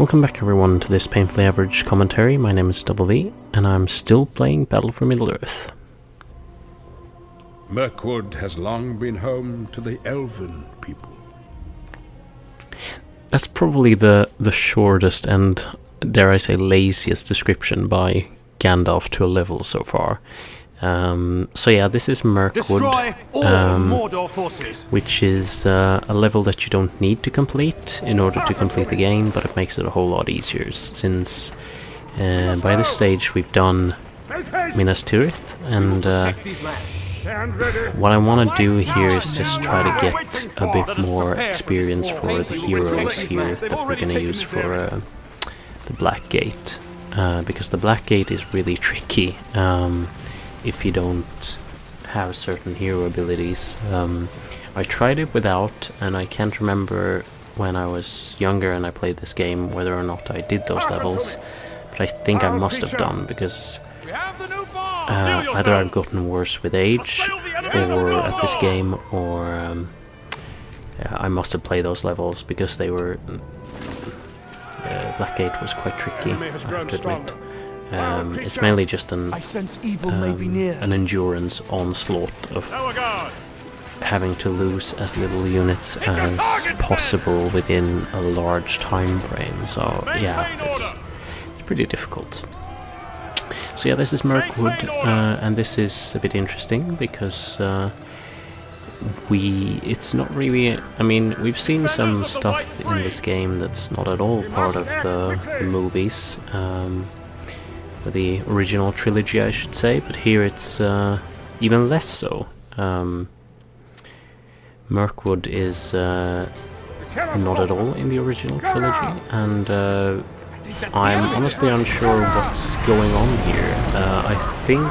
Welcome back everyone to this painfully average commentary. My name is DoubleV, and I'm still playing Battle for Middle-earth. Mirkwood has long been home to the elven people. That's probably the shortest and, dare I say, laziest description by Gandalf to a level so far. So yeah, this is Mirkwood, which is a level that you don't need to complete in order to complete the game, but it makes it a whole lot easier, since by this stage we've done Minas Tirith, and what I want to do here is just try to get a bit more experience for the heroes here that we're going to use for the Black Gate, because the Black Gate is really tricky. If you don't have certain hero abilities. I tried it without, and I can't remember when I was younger and I played this game whether or not I did those levels, but I think I must have done, because either I've gotten worse with age or at this game, or I must have played those levels because they were... Blackgate was quite tricky, I have to admit. It's mainly just an endurance onslaught of having to lose as little units as possible within a large time frame. So yeah, it's pretty difficult. So yeah, this is Mirkwood, and this is a bit interesting because it's not really... I mean, we've seen some stuff in this game that's not at all part of the movies. The original trilogy, I should say, but here it's even less so. Mirkwood is not at all in the original trilogy, and I'm honestly unsure what's going on here. I think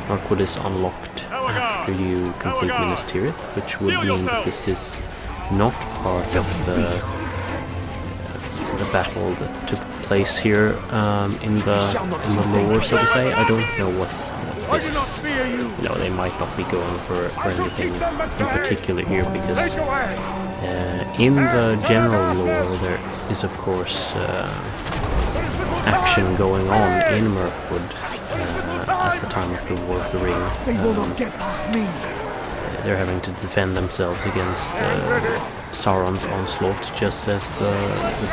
Mirkwood is unlocked after you complete Minas Tirith, which would mean that this is not part of the battle that took place here in the lore, so to say. I don't know what this... You know, they might not be going for anything in particular here, because in the general lore there is of course action going on in Mirkwood at the time of the War of the Ring. They're having to defend themselves against Sauron's onslaught, just as the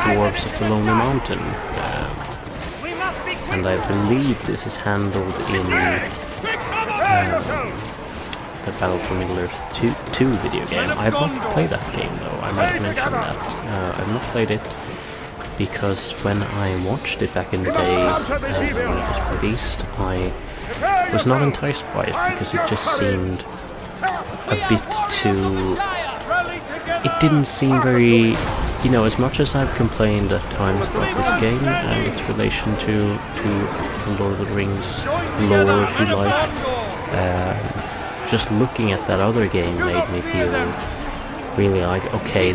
dwarves of the Lonely Mountain. And I believe this is handled in the Battle for Middle-earth 2 video game. I have not played that game though, I might have mentioned that. I've not played it because when I watched it back in the day when it was released, I was not enticed by it because it just seemed a bit too... It didn't seem very... You know, as much as I've complained at times about this game and its relation to the Lord of the Rings lore, if you like, just looking at that other game made me feel really like, okay,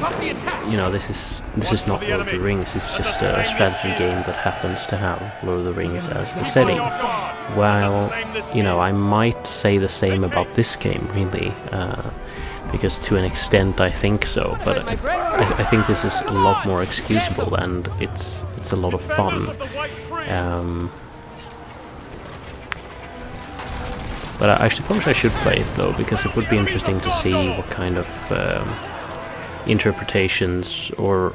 you know, this is not Lord of the Rings, it's just a strategy game that happens to have Lord of the Rings as the setting. While, you know, I might say the same about this game, really, because to an extent I think so, but I think this is a lot more excusable, and it's a lot of fun. But I suppose I should play it though, because it would be interesting to see what kind of interpretations or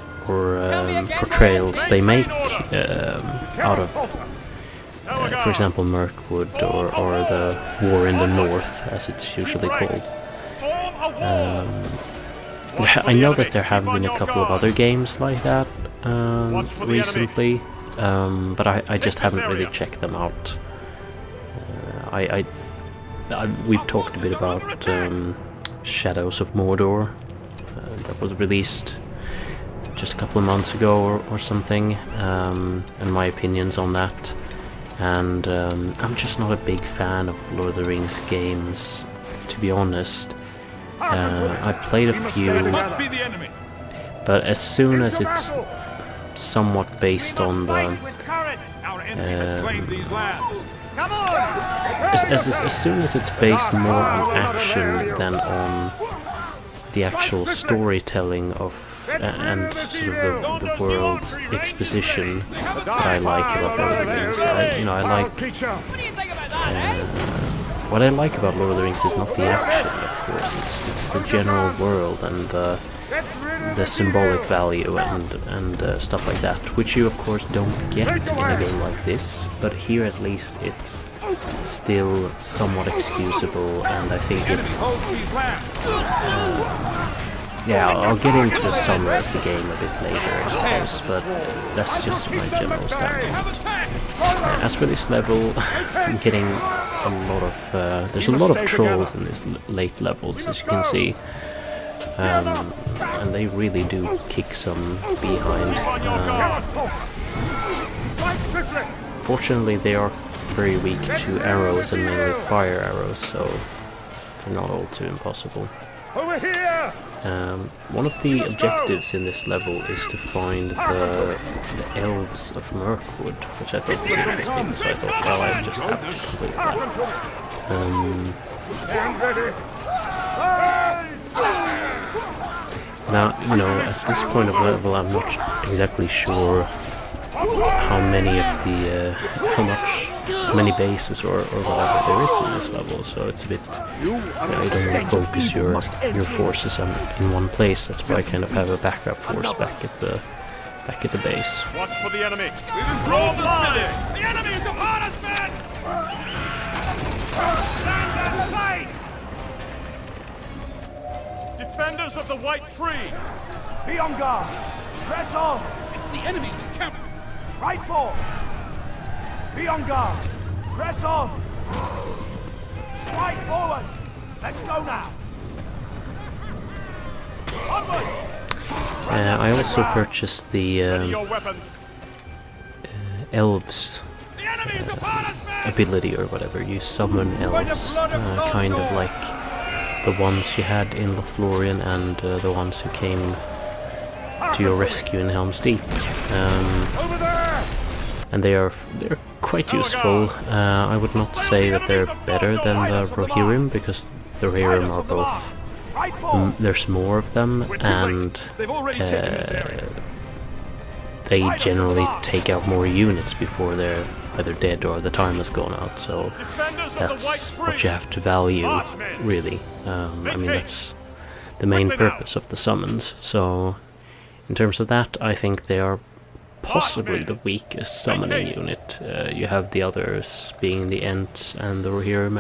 portrayals they make out of, for example, Mirkwood or the War in the North, as it's usually called. I know that there have been a couple of other games like that recently, but I just haven't really checked them out. We've talked a bit about Shadows of Mordor, that was released just a couple of months ago or something, and my opinions on that. And I'm just not a big fan of Lord of the Rings games, to be honest. I've played a few, but as soon as it's somewhat based on the... as soon as it's based more on action than on the actual storytelling of and sort of the world exposition that I like about Lord of the Rings. I like what I like about Lord of the Rings is not the action, of course. It's the general world and the symbolic value and stuff like that, which you of course don't get in a game like this. But here at least it's still somewhat excusable, and I think it. Yeah, I'll get into the summary of the game a bit later, I suppose, but that's just my general standpoint. As for this level, I'm getting a lot of... there's a lot of trolls in these late levels, as you can see. And they really do kick some behind. Fortunately, they are very weak to arrows, and mainly fire arrows, so they're not all too impossible. Over here! One of the objectives in this level is to find the elves of Mirkwood, which I thought was interesting, so I thought, well, I just have to complete that. Now, at this point of the level, I'm not exactly sure how many of the, how many bases or whatever there is in this level, so it's a bit, you don't want to focus your forces in one place. That's why I kind of have a backup force back at the base. Watch for the enemy. We've improved the smithers. The enemy is upon us, men! Stand and fight! Defenders of the White Tree! Be on guard! Press on! It's the enemy's encampment! Right forward! Be on guard! Press on! Strike forward! Let's go now! Onward! I also purchased the elves ability or whatever. You summon elves, kind of like the ones you had in Lothlorien and the ones who came to your rescue in Helm's Deep. And they're quite useful. I would not say that they're better than the Rohirrim, because the Rohirrim are both... there's more of them, and they generally take out more units before they're either dead or the time has gone out, so that's what you have to value, really. I mean, that's the main purpose of the summons, so in terms of that, I think they are possibly the weakest summoning unit. You have the others being the Ents and the Rohirrim,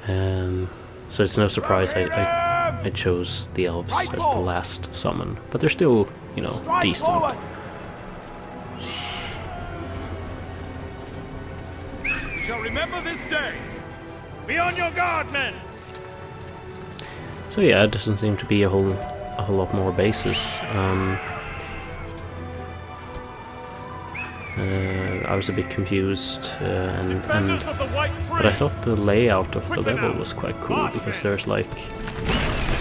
and so it's no surprise I chose the elves as the last summon, but they're still, decent. We shall remember this day. Be on your guard, men. So yeah, it doesn't seem to be a whole lot more bases. I was a bit confused, but I thought the layout of the level was quite cool, because there's like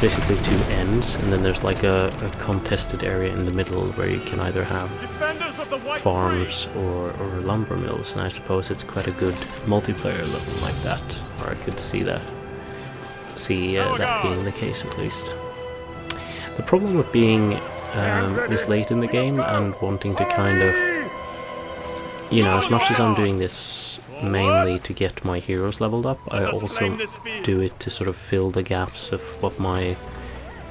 basically two ends, and then there's like a contested area in the middle where you can either have farms or lumber mills, and I suppose it's quite a good multiplayer level like that, or I could see that being the case at least. The problem with being this late in the game and wanting to kind of, as much as I'm doing this mainly to get my heroes leveled up, I also do it to sort of fill the gaps of what my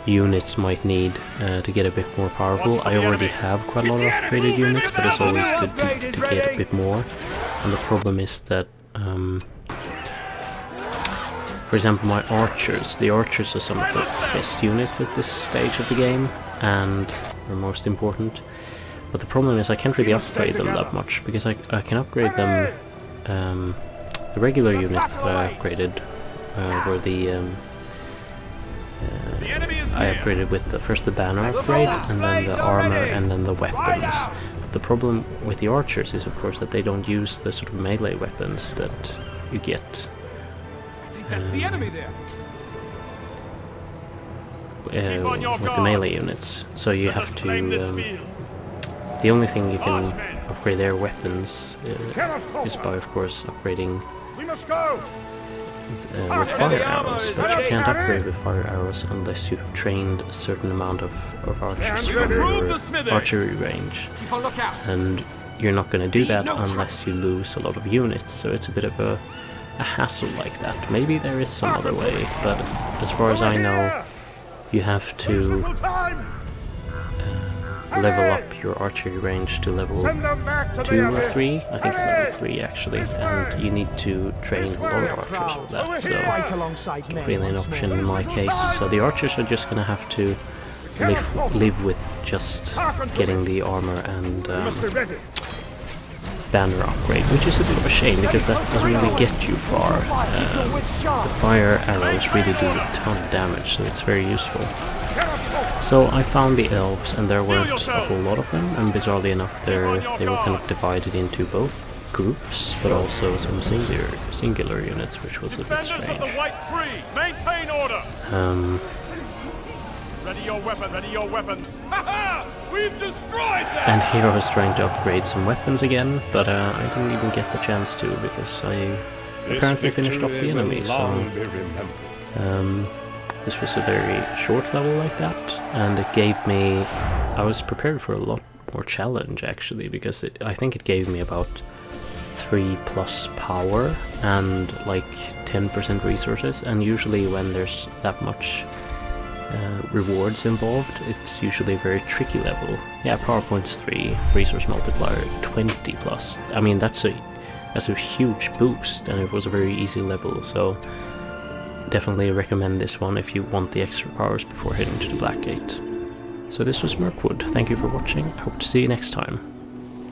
units might need to get a bit more powerful. I already have quite a lot of upgraded units, but it's always good to get a bit more. And the problem is that, for example, my archers. The archers are some of the best units at this stage of the game, and are most important. But the problem is I can't really upgrade them that much, because I can upgrade them. The regular units that I upgraded were the I upgraded with first the banner upgrade, and then the armor, and then the weapons. But the problem with the archers is, of course, that they don't use the sort of melee weapons that you get. I think that's the enemy there. With the melee units, so you have to. The only thing you can upgrade their weapons is by, of course, upgrading with fire arrows, but you can't upgrade with fire arrows unless you have trained a certain amount of archers from your archery range. And you're not going to do that unless you lose a lot of units, so it's a bit of a hassle like that. Maybe there is some other way, but as far as I know, you have to level up your archery range to level 2 or 3, I think it's level 3 actually, and you need to train a lot of archers for that, so it's not really an option in my case. So the archers are just gonna have to live with just getting the armor and banner upgrade, which is a bit of a shame because that doesn't really get you far. The fire arrows really do a ton of damage, so it's very useful. So I found the elves, and there weren't a whole lot of them, and bizarrely enough they were kind of divided into both groups, but also some singular units, which was a bit strange. Ready your weapon, ready your weapons. We've destroyed them! And here I was trying to upgrade some weapons again, but I didn't even get the chance to because I apparently finished off the enemy, so this was a very short level like that, and it gave me... I was prepared for a lot more challenge actually, because I think it gave me about 3+ power and like 10% resources, and usually when there's that much rewards involved, it's usually a very tricky level. Yeah, power points 3, resource multiplier 20+. I mean, that's a huge boost, and it was a very easy level, so definitely recommend this one if you want the extra powers before heading to the Black Gate. So this was Mirkwood, thank you for watching, hope to see you next time.